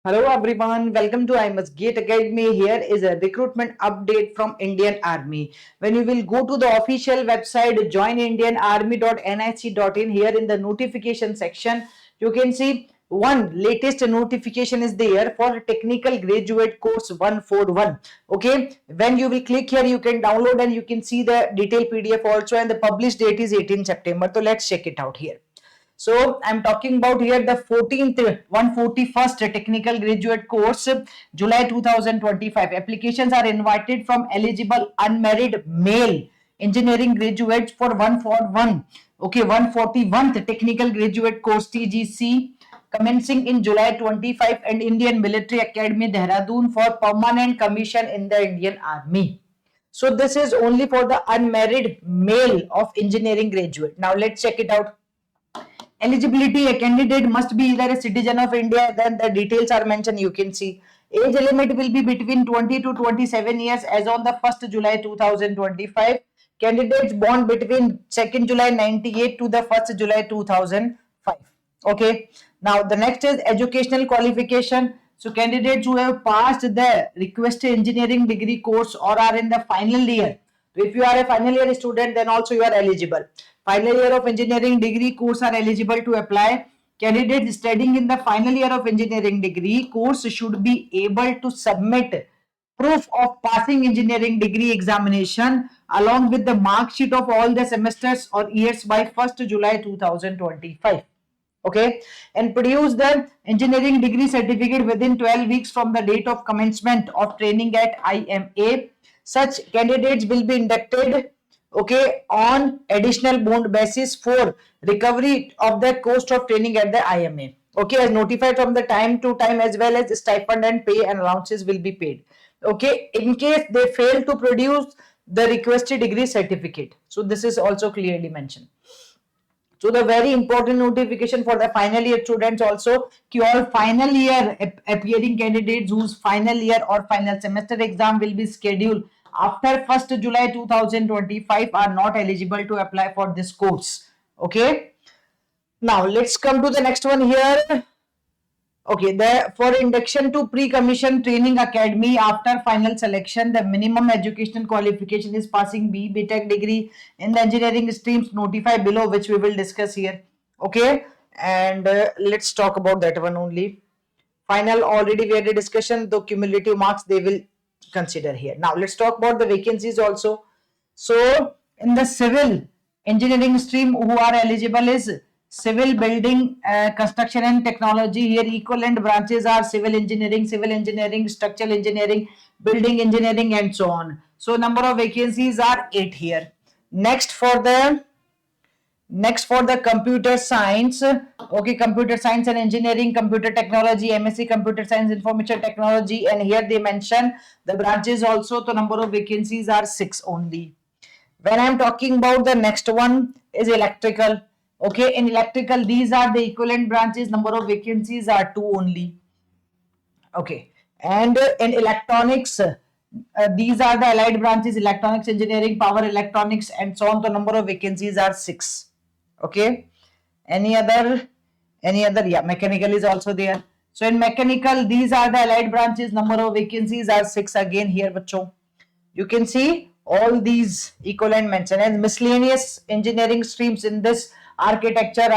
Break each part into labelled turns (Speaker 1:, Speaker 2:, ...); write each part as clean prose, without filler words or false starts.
Speaker 1: Hello everyone, welcome to I Must Gate Academy. Here is a recruitment update from Indian Army. When you will go to the official website joinindianarmy.nic.in, here in the notification section, you can see one latest notification is there for technical graduate course 141. Okay, when you will click here, you can download and you can see the detailed PDF also, and the published date is 18 September. So let's check it out here. So I'm talking about here the 14th 141st technical graduate course, July 2025. Applications are invited from eligible unmarried male engineering graduates for 141. Okay, 141th technical graduate course TGC commencing in July 25 and Indian Military Academy Dehradun for permanent commission in the Indian Army. So this is only for the unmarried male of engineering graduate. Now let's check it out. Eligibility: a candidate must be either a citizen of India, then the details are mentioned, you can see. Age limit will be between 20 to 27 years as on the 1st July 2025. Candidates born between 2nd July 98 to the 1st July 2005. Okay. Now the next is educational qualification. So candidates who have passed the requested engineering degree course or are in the final year. If you are a final year student, then also you are eligible. Final year of engineering degree course are eligible to apply. Candidates studying in the final year of engineering degree course should be able to submit proof of passing engineering degree examination along with the mark sheet of all the semesters or years by 1st July 2025. Okay, and produce the engineering degree certificate within 12 weeks from the date of commencement of training at IMA. Such candidates will be inducted, okay, on additional bond basis for recovery of the cost of training at the IMA. Okay, as notified from the time to time, as well as stipend and pay and allowances will be paid. Okay, in case they fail to produce the requested degree certificate. So this is also clearly mentioned. So the very important notification for the final year students also, कि all final year appearing candidates whose final year or final semester exam will be scheduled after 1st July 2025 are not eligible to apply for this course. Okay. Now let's come to the next one here. Okay, for induction to pre-commission training academy after final selection, the minimum educational qualification is passing BTech degree in the engineering streams notified below, which we will discuss here. Okay, and let's talk about that one only. Final already we had a discussion, the cumulative marks they will consider here. Now let's talk about the vacancies also. So in the civil engineering stream, who are eligible is civil building, construction and technology. Here equivalent branches are civil engineering, structural engineering, building engineering, and so on. So number of vacancies are 8 here. Next for the computer science, okay, computer science and engineering, computer technology, MSc computer science, information technology, and here they mention the branches also. The number of vacancies are 6 only. When I'm talking about the next one is electrical. Okay, in electrical, these are the equivalent branches. Number of vacancies are 2 only. Okay, and in electronics, these are the allied branches: electronics engineering, power electronics, and so on. The number of vacancies are 6. Okay, any other? Yeah, mechanical is also there. So in mechanical, these are the allied branches. Number of vacancies are 6 again here, bachcho. You can see all these equivalent mentioned as miscellaneous engineering streams in this: architecture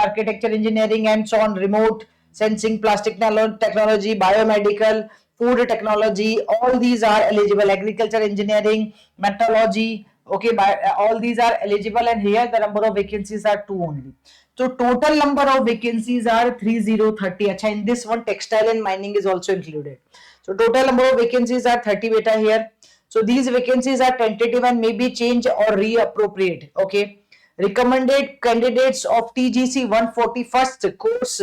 Speaker 1: engineering, and so on, remote sensing, plastic technology, biomedical, food technology. All these are eligible. Agriculture engineering, metallurgy. Okay, all these are eligible, and here the number of vacancies are 2 only. So total number of vacancies are 3030. Acha, in this one textile and mining is also included. So total number of vacancies are 30 beta here. So these vacancies are tentative and may be changed or reappropriate. Okay. Recommended candidates of TGC 141st course,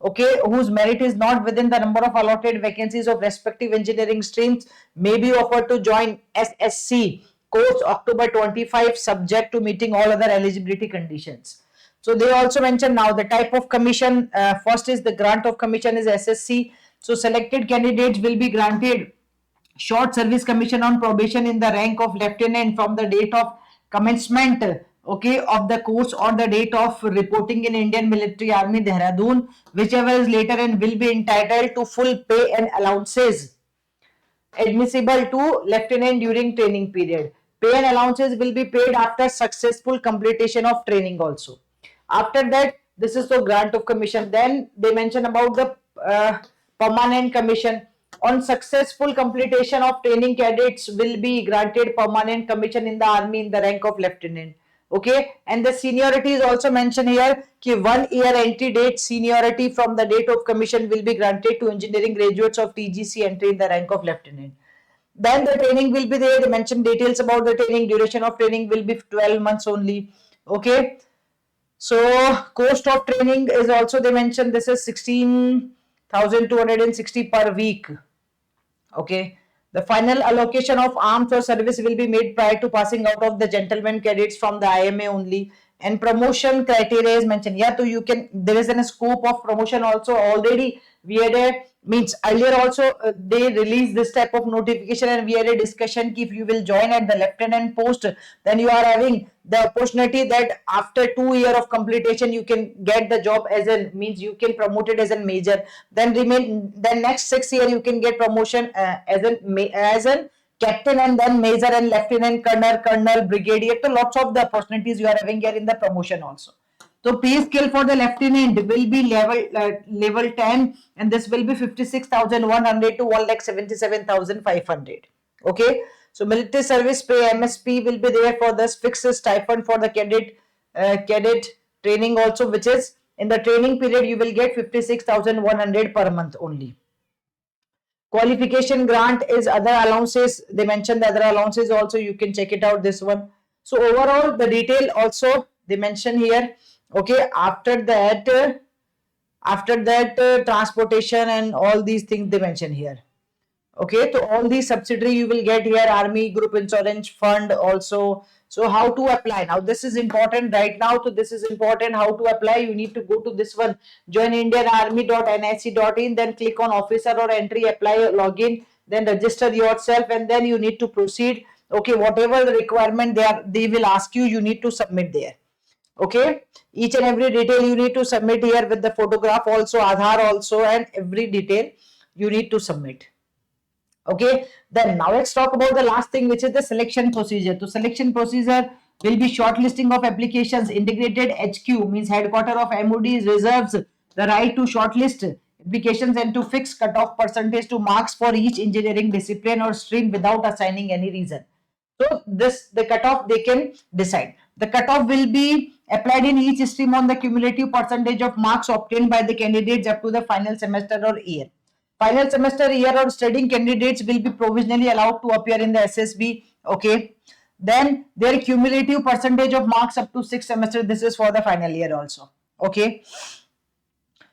Speaker 1: okay, whose merit is not within the number of allotted vacancies of respective engineering streams, may be offered to join SSC course October 25, subject to meeting all other eligibility conditions. So they also mention now the type of commission. First is the grant of commission is SSC. So selected candidates will be granted short service commission on probation in the rank of lieutenant from the date of commencement, okay, of the course or the date of reporting in Indian Military Army Dehradun, whichever is later, and will be entitled to full pay and allowances admissible to lieutenant during training period. Pay and allowances will be paid after successful completion of training also. After that, this is the grant of commission. Then they mention about the permanent commission. On successful completion of training, cadets will be granted permanent commission in the army in the rank of lieutenant. Okay, and the seniority is also mentioned here कि 1 year entry date seniority from the date of commission will be granted to engineering graduates of TGC entry in the rank of lieutenant. Then the training will be there. They mention details about the training. Duration of training will be 12 months only. Okay, so cost of training is also they mentioned, this is 16,260 per week. Okay, the final allocation of arms or service will be made prior to passing out of the gentleman cadets from the IMA only. And promotion criteria is mentioned. Yeah, so you can, there is a scope of promotion also. Already we had a, means earlier also they released this type of notification, and we had a discussion if you will join at the lieutenant post, then you are having the opportunity that after 2 years of completion you can get the job as a, means you can promote it as a major, then remain, then next 6 years you can get promotion as a captain, and then major and lieutenant, colonel, brigadier. So lots of the opportunities you are having here in the promotion also. So pay scale for the lieutenant will be level 10, and this will be 56,100 to 1,77,500. Okay. So military service pay MSP will be there for this. Fixed stipend for the cadet training also, which is in the training period you will get 56,100 per month only. Qualification grant is other allowances. They mentioned the other allowances also. You can check it out, this one. So overall the detail also they mention here. Okay, after that transportation and all these things they mention here. Okay, so all these subsidiary you will get here, army group insurance fund also. So how to apply? Now this is important right now. So this is important how to apply. You need to go to this one, joinindianarmy.nic.in, then click on officer or entry, apply, login, then register yourself, and then you need to proceed. Okay, whatever the requirement they will ask you, you need to submit there. Okay, each and every detail you need to submit here with the photograph also, Aadhaar also, and every detail you need to submit. Okay, then now let's talk about the last thing, which is the selection procedure. So selection procedure will be shortlisting of applications. Integrated HQ, means headquarter of MOD, reserves the right to shortlist applications and to fix cutoff percentage to marks for each engineering discipline or stream without assigning any reason. So this, the cutoff they can decide. The cutoff will be applied in each stream on the cumulative percentage of marks obtained by the candidates up to the final semester or year. Final semester, year or studying candidates will be provisionally allowed to appear in the SSB. Okay. Then their cumulative percentage of marks up to 6 semesters. This is for the final year also. Okay.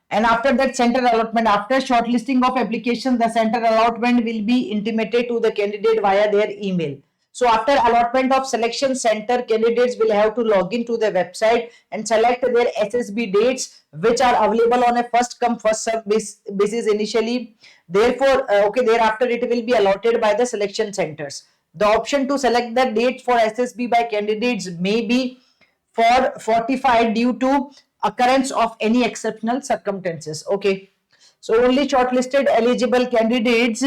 Speaker 1: And after that, center allotment. After shortlisting of application, the center allotment will be intimated to the candidate via their email. So after allotment of selection center, candidates will have to log into the website and select their SSB dates, which are available on a first come first serve basis initially. Therefore, thereafter it will be allotted by the selection centers. The option to select the date for SSB by candidates may be for 45 due to occurrence of any exceptional circumstances. Okay, so only shortlisted eligible candidates,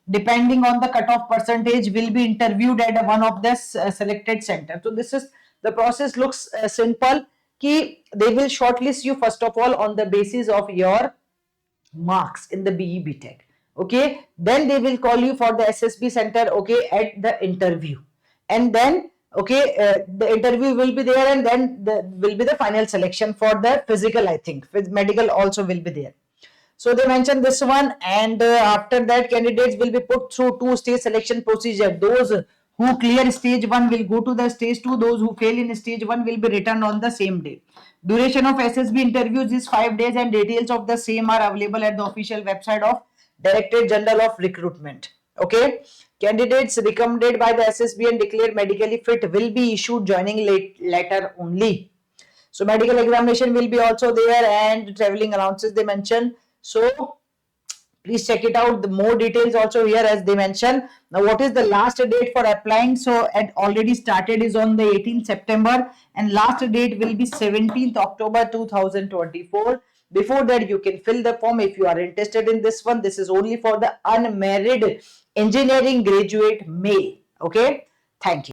Speaker 1: depending on the cutoff percentage, will be interviewed at one of the selected center. So this is the process. Looks simple. Ki they will shortlist you first of all on the basis of your marks in the BE BTech. Okay, then they will call you for the SSB center. Okay, at the interview, and then the interview will be there, and then will be the final selection for the physical. I think with medical also will be there. So they mentioned this one, and after that candidates will be put through 2-stage selection procedure. Those who clear stage 1 will go to the stage 2. Those who fail in stage 1 will be returned on the same day. Duration of SSB interviews is 5 days, and details of the same are available at the official website of Directorate General of Recruitment. Okay, candidates recommended by the SSB and declared medically fit will be issued joining letter only. So medical examination will be also there, and traveling allowances they mention. So Please check it out. The more details also here as they mention. Now, what is the last date for applying? So, it already started is on the 18th September and last date will be 17th October 2024. Before that, you can fill the form if you are interested in this one. This is only for the unmarried engineering graduate male. Okay. Thank you.